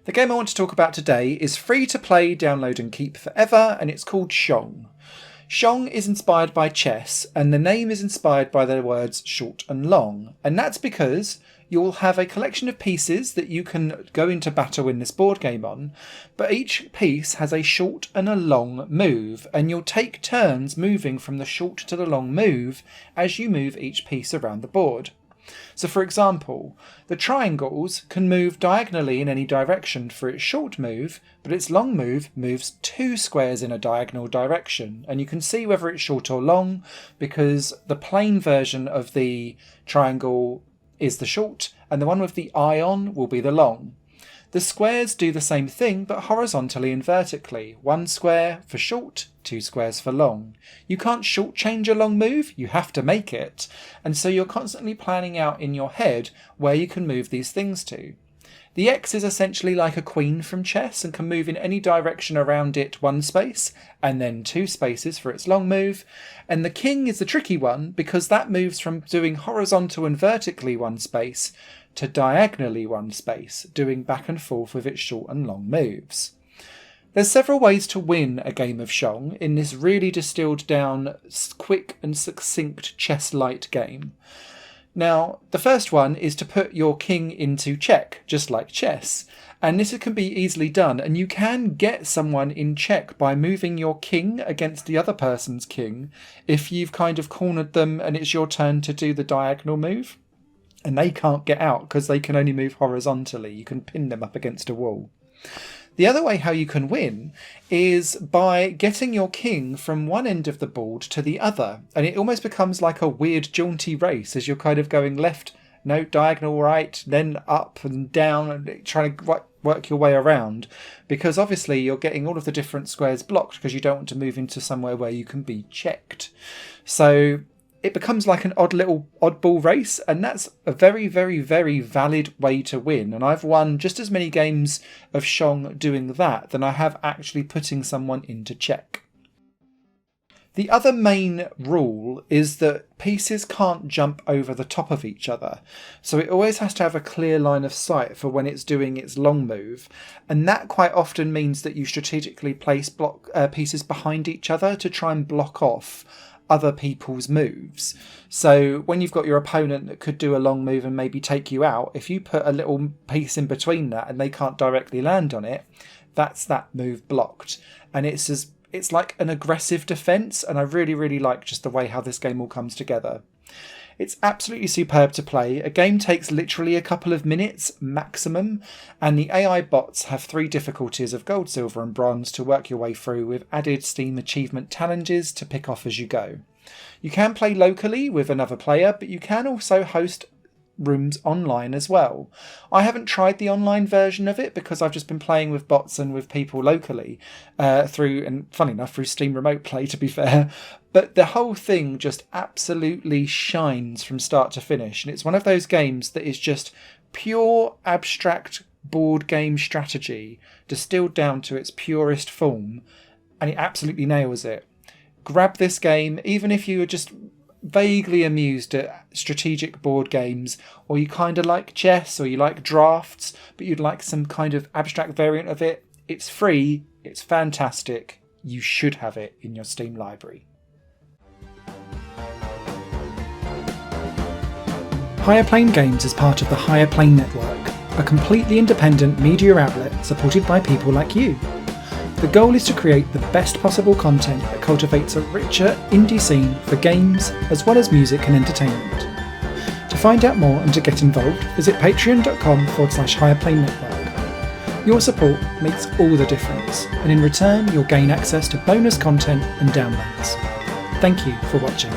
The game I want to talk about today is free to play, download and keep forever, and it's called Shong. Shong is inspired by chess, and the name is inspired by the words short and long, and that's because you'll have a collection of pieces that you can go into battle in this board game on, but each piece has a short and a long move, and you'll take turns moving from the short to the long move as you move each piece around the board. So for example, the triangles can move diagonally in any direction for its short move, but its long move moves 2 squares in a diagonal direction, and you can see whether it's short or long because the plain version of the triangle is the short and the one with the eye on will be the long. The squares do the same thing but horizontally and vertically. 1 square for short, 2 squares for long. You can't shortchange a long move, you have to make it. And so you're constantly planning out in your head where you can move these things to. The X is essentially like a queen from chess and can move in any direction around it 1 space and then 2 spaces for its long move. And the king is the tricky one because that moves from doing horizontal and vertically 1 space to diagonally 1 space, doing back and forth with its short and long moves. There's several ways to win a game of Shong in this really distilled down, quick and succinct chess-light game. Now, the first one is to put your king into check, just like chess. And this can be easily done, and you can get someone in check by moving your king against the other person's king if you've kind of cornered them and it's your turn to do the diagonal move. And they can't get out because they can only move horizontally. You can pin them up against a wall. The other way how you can win is by getting your king from one end of the board to the other. And it almost becomes like a weird jaunty race as you're kind of going left, no, diagonal right, then up and down and trying to work your way around. Because obviously you're getting all of the different squares blocked because you don't want to move into somewhere where you can be checked. So it becomes like an oddball race, and that's a very, very, very valid way to win. And I've won just as many games of Shong doing that than I have actually putting someone into check. The other main rule is that pieces can't jump over the top of each other. So it always has to have a clear line of sight for when it's doing its long move. And that quite often means that you strategically place pieces behind each other to try and block off other people's moves. So when you've got your opponent that could do a long move and maybe take you out, if you put a little piece in between that and they can't directly land on it, that's that move blocked. And it's like an aggressive defense, and I really, really like just the way how this game all comes together. It's absolutely superb to play. A game takes literally a couple of minutes maximum, and the AI bots have 3 difficulties of gold, silver and bronze to work your way through, with added Steam achievement challenges to pick off as you go. You can play locally with another player, but you can also host rooms online as well. I haven't tried the online version of it because I've just been playing with bots and with people locally and funny enough, through Steam Remote Play, to be fair. But the whole thing just absolutely shines from start to finish. And it's one of those games that is just pure abstract board game strategy distilled down to its purest form. And it absolutely nails it. Grab this game, even if you are just vaguely amused at strategic board games, or you kind of like chess, or you like drafts, but you'd like some kind of abstract variant of it. It's free, it's fantastic, you should have it in your Steam library. Higher Plane Games is part of the Higher Plane Network, a completely independent media outlet supported by people like you. The goal is to create the best possible content that cultivates a richer indie scene for games as well as music and entertainment. To find out more and to get involved, visit patreon.com/higherplane network. Your support makes all the difference, and in return you'll gain access to bonus content and downloads. Thank you for watching.